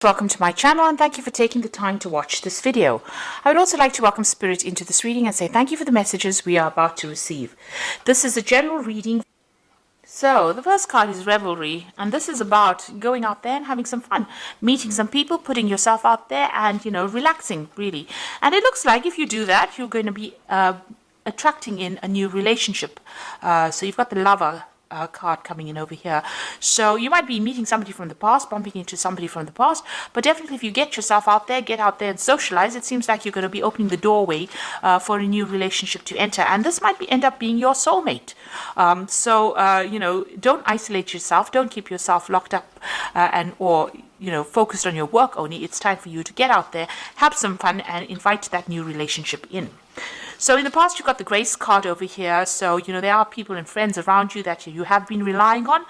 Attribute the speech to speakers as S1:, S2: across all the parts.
S1: Welcome to my channel and thank you for taking the time to watch this video. I would also like to welcome Spirit into this reading and say thank you for the messages we are about to receive. This is a general reading. So the first card is Revelry, and this is about going out there and having some fun, meeting some people, putting yourself out there and, relaxing really. And it looks like if you do that, you're going to be attracting in a new relationship. So you've got the Lover card coming in over here. So you might be meeting somebody from the past, bumping into somebody from the past, but definitely if you get yourself out there, get out there and socialize, it seems like you're going to be opening the doorway for a new relationship to enter, and this might end up being your soulmate. Don't isolate yourself, don't keep yourself locked up or focused on your work only. It's time for you to get out there, have some fun, and invite that new relationship in. So in the past, you've got the Grace card over here. So, there are people and friends around you that you have been relying on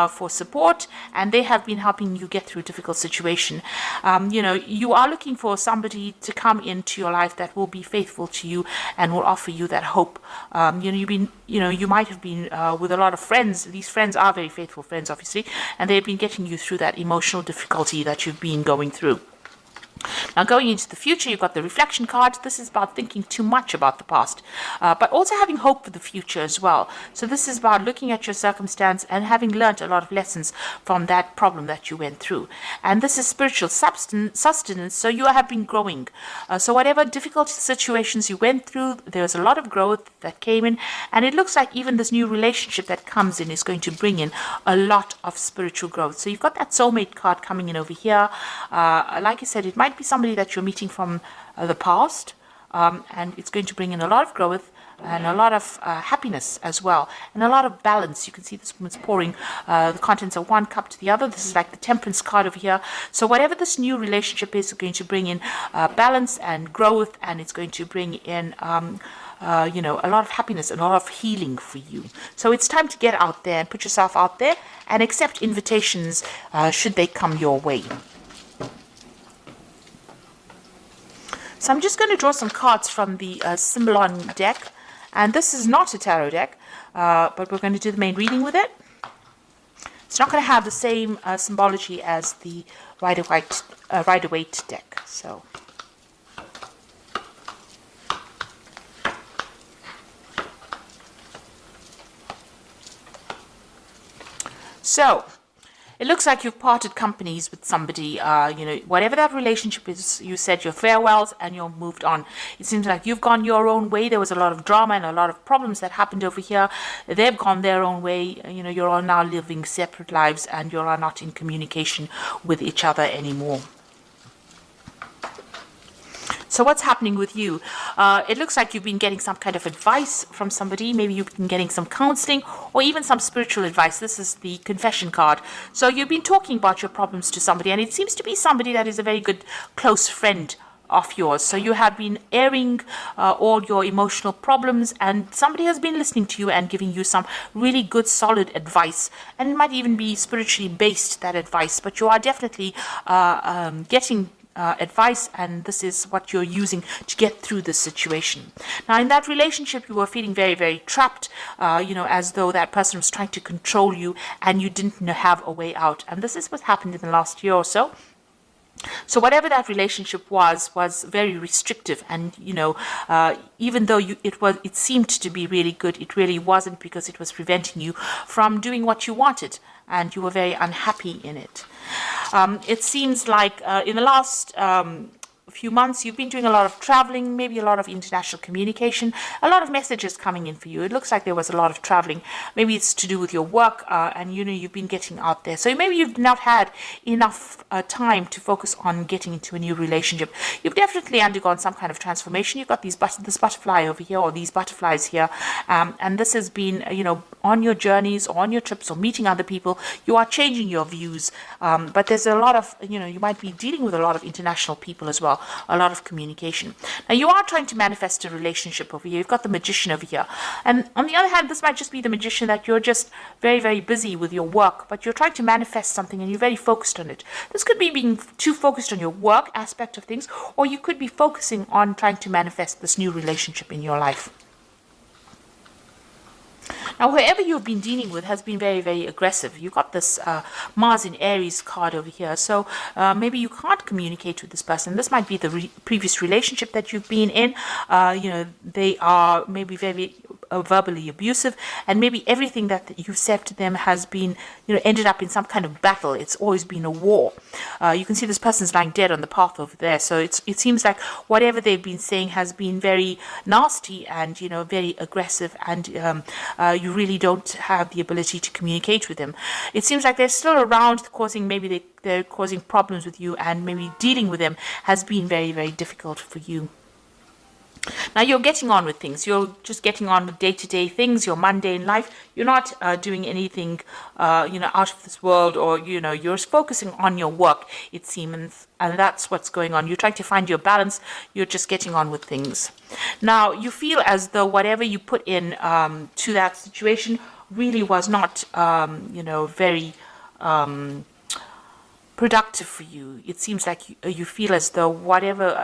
S1: for support, and they have been helping you get through a difficult situation. You are looking for somebody to come into your life that will be faithful to you and will offer you that hope. You might have been with a lot of friends. These friends are very faithful friends, obviously, and they've been getting you through that emotional difficulty that you've been going through. Now, going into the future, you've got the Reflection card. This is about thinking too much about the past, but also having hope for the future as well. So this is about looking at your circumstance and having learned a lot of lessons from that problem that you went through. And this is spiritual sustenance, so you have been growing. So whatever difficult situations you went through, there's a lot of growth that came in, and it looks like even this new relationship that comes in is going to bring in a lot of spiritual growth. So you've got that soulmate card coming in over here. Like I said, it might be somebody that you're meeting from the past, and it's going to bring in a lot of growth and a lot of happiness as well, and a lot of balance. You can see this woman's pouring the contents of one cup to the other. This is like the Temperance card over here. So whatever this new relationship is going to bring in balance and growth, and it's going to bring in a lot of happiness and a lot of healing for you. So it's time to get out there and put yourself out there and accept invitations should they come your way. So I'm just going to draw some cards from the Symbolon deck, and this is not a tarot deck, but we're going to do the main reading with it. It's not going to have the same symbology as the Rider-Waite deck. So it looks like you've parted companies with somebody, whatever that relationship is, you said your farewells and you're moved on. It seems like you've gone your own way. There was a lot of drama and a lot of problems that happened over here. They've gone their own way. You're all now living separate lives and you're not in communication with each other anymore. So what's happening with you? It looks like you've been getting some kind of advice from somebody. Maybe you've been getting some counseling or even some spiritual advice. This is the Confession card. So you've been talking about your problems to somebody, and it seems to be somebody that is a very good close friend of yours. So you have been airing all your emotional problems, and somebody has been listening to you and giving you some really good solid advice, and it might even be spiritually based, that advice, but you are definitely getting advice, and this is what you're using to get through this situation. Now, in that relationship, you were feeling very, very trapped, as though that person was trying to control you and you didn't have a way out. And this is what happened in the last year or so. So whatever that relationship was very restrictive, and even though it seemed to be really good, it really wasn't, because it was preventing you from doing what you wanted, and you were very unhappy in it. It seems like in the last few months you've been doing a lot of traveling, maybe a lot of international communication, a lot of messages coming in for you. It looks like there was a lot of traveling. Maybe it's to do with your work, and you've been getting out there. So maybe you've not had enough time to focus on getting into a new relationship. You've definitely undergone some kind of transformation. You've got this butterfly over here, or these butterflies here, and this has been on your journeys or on your trips or meeting other people. You are changing your views, but there's a lot of you might be dealing with a lot of international people as well. A lot of communication. Now, you are trying to manifest a relationship over here. You've got the Magician over here. And on the other hand, this might just be the Magician that you're just very, very busy with your work, but you're trying to manifest something and you're very focused on it. This could be being too focused on your work aspect of things, or you could be focusing on trying to manifest this new relationship in your life. Now, whoever you've been dealing with has been very, very aggressive. You got this Mars in Aries card over here. So maybe you can't communicate with this person. This might be the previous relationship that you've been in. They are maybe very verbally abusive, and maybe everything that you've said to them has been, ended up in some kind of battle. It's always been a war. You can see this person's lying dead on the path over there. So it seems like whatever they've been saying has been very nasty and, very aggressive, and you really don't have the ability to communicate with them. It seems like they're still around, causing maybe they're causing problems with you, and maybe dealing with them has been very, very difficult for you. Now you're getting on with things. You're just getting on with day-to-day things, your mundane life. You're not doing anything, out of this world, or, you're focusing on your work, it seems, and that's what's going on. You're trying to find your balance. You're just getting on with things. Now you feel as though whatever you put in to that situation really was not, very productive for you. It seems like you feel as though whatever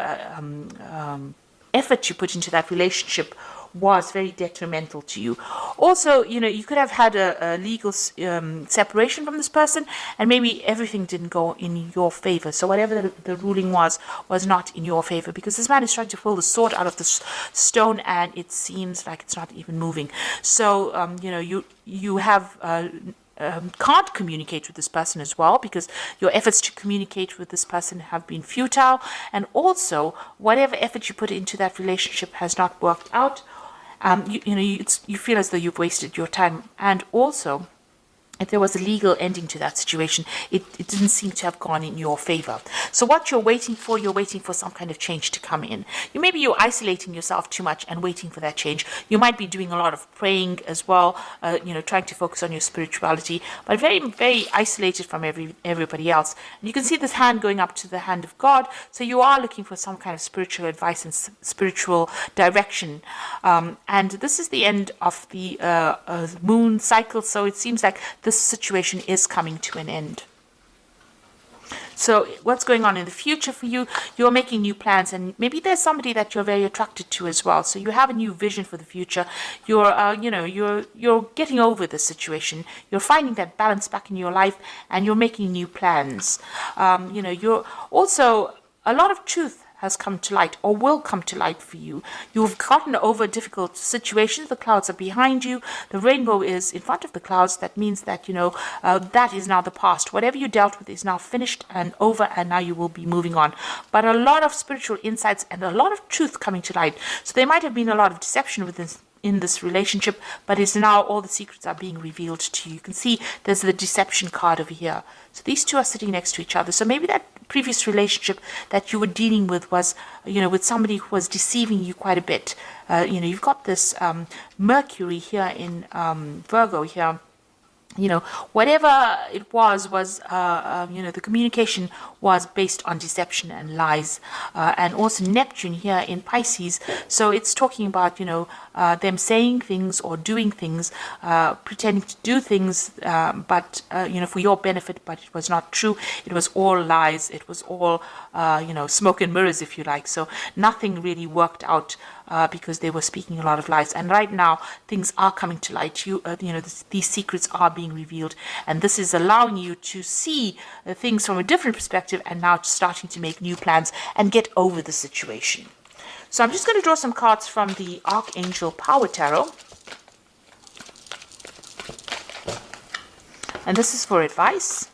S1: effort you put into that relationship was very detrimental to you. Also, you could have had a legal separation from this person, and maybe everything didn't go in your favor. So whatever the ruling was not in your favor, because this man is trying to pull the sword out of the stone, and it seems like it's not even moving. So, you have can't communicate with this person as well, because your efforts to communicate with this person have been futile, and also whatever effort you put into that relationship has not worked out. You feel as though you've wasted your time, and also if there was a legal ending to that situation, it didn't seem to have gone in your favor. So what you're waiting for some kind of change to come in. Maybe you're isolating yourself too much and waiting for that change. You might be doing a lot of praying as well, trying to focus on your spirituality, but very, very isolated from everybody else. And you can see this hand going up to the hand of God. So you are looking for some kind of spiritual advice and spiritual direction. And this is the end of the moon cycle. So it seems like this situation is coming to an end. So what's going on in the future for you? You're making new plans, and maybe there's somebody that you're very attracted to as well. So you have a new vision for the future. You're, you're getting over the situation. You're finding that balance back in your life, and you're making new plans. You're also, a lot of truth has come to light, or will come to light for you. You've gotten over difficult situations. The clouds are behind you. The rainbow is in front of the clouds. That means that, that is now the past. Whatever you dealt with is now finished and over, and now you will be moving on. But a lot of spiritual insights and a lot of truth coming to light. So there might have been a lot of deception in this relationship, but it's now all the secrets are being revealed to you. You can see there's the deception card over here. So these two are sitting next to each other. So maybe that previous relationship that you were dealing with was, with somebody who was deceiving you quite a bit. You've got this Mercury here in Virgo here. Whatever it was, the communication was based on deception and lies. And also Neptune here in Pisces. So it's talking about, them saying things or doing things, pretending to do things, but, for your benefit, but it was not true. It was all lies. It was all, smoke and mirrors, if you like. So nothing really worked out. Because they were speaking a lot of lies, and right now things are coming to light. These secrets are being revealed, and this is allowing you to see things from a different perspective, and now starting to make new plans and get over the situation. So I'm just going to draw some cards from the Archangel Power Tarot, and this is for advice.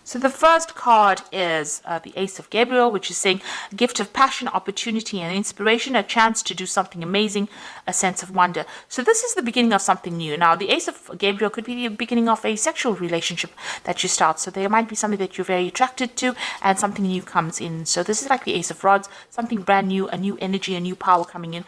S1: So the first card is the Ace of Gabriel, which is saying a gift of passion, opportunity, and inspiration, a chance to do something amazing, a sense of wonder. So this is the beginning of something new. Now, the Ace of Gabriel could be the beginning of a sexual relationship that you start. So there might be something that you're very attracted to, and something new comes in. So this is like the Ace of Rods, something brand new, a new energy, a new power coming in.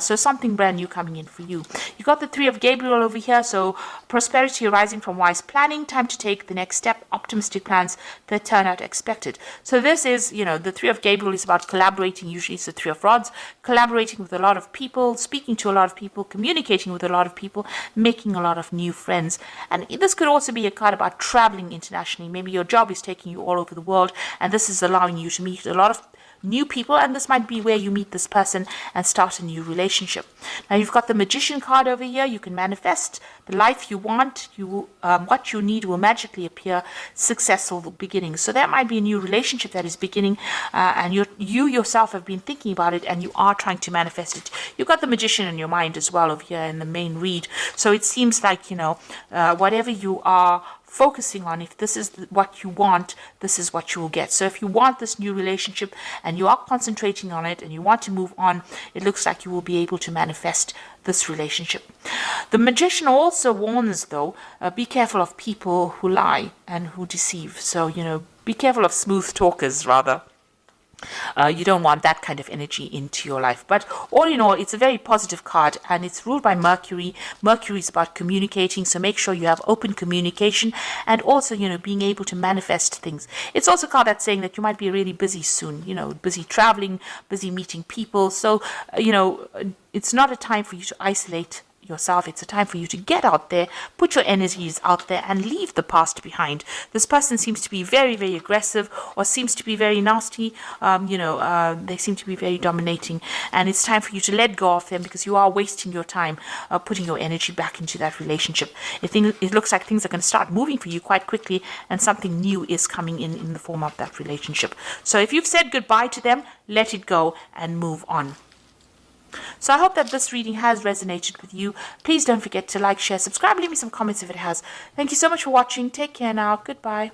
S1: So something brand new coming in for you. You got the Three of Gabriel over here. So prosperity arising from wise planning, time to take the next step, optimistic plans that turn out expected. So this is, the Three of Gabriel is about collaborating. Usually it's the Three of Rods, collaborating with a lot of people, speaking to a lot of people, communicating with a lot of people, making a lot of new friends. And this could also be a card about traveling internationally. Maybe your job is taking you all over the world, and this is allowing you to meet a lot of new people, and this might be where you meet this person and start a new relationship. Now you've got the Magician card over here. You can manifest the life you want. What you need will magically appear. Successful beginnings. So that might be a new relationship that is beginning, and you yourself have been thinking about it, and you are trying to manifest it. You've got the Magician in your mind as well over here in the main read. So it seems like, whatever you are focusing on, if this is what you want, this is what you will get. So if you want this new relationship and you are concentrating on it and you want to move on, it looks like you will be able to manifest this relationship. The Magician also warns, though, be careful of people who lie and who deceive. So, be careful of smooth talkers, rather. You don't want that kind of energy into your life. But all in all, it's a very positive card, and it's ruled by Mercury. Mercury is about communicating, so make sure you have open communication, and also, being able to manifest things. It's also a card that's saying that you might be really busy soon, busy traveling, busy meeting people. So, it's not a time for you to isolate yourself. It's a time for you to get out there, put your energies out there, and leave the past behind. This person seems to be very, very aggressive, or seems to be very nasty. They seem to be very dominating, and it's time for you to let go of them, because you are wasting your time putting your energy back into that relationship. It looks like things are going to start moving for you quite quickly, and something new is coming in the form of that relationship. So if you've said goodbye to them, let it go and move on. So I hope that this reading has resonated with you. Please don't forget to like, share, subscribe, leave me some comments if it has. Thank you so much for watching. Take care now. Goodbye.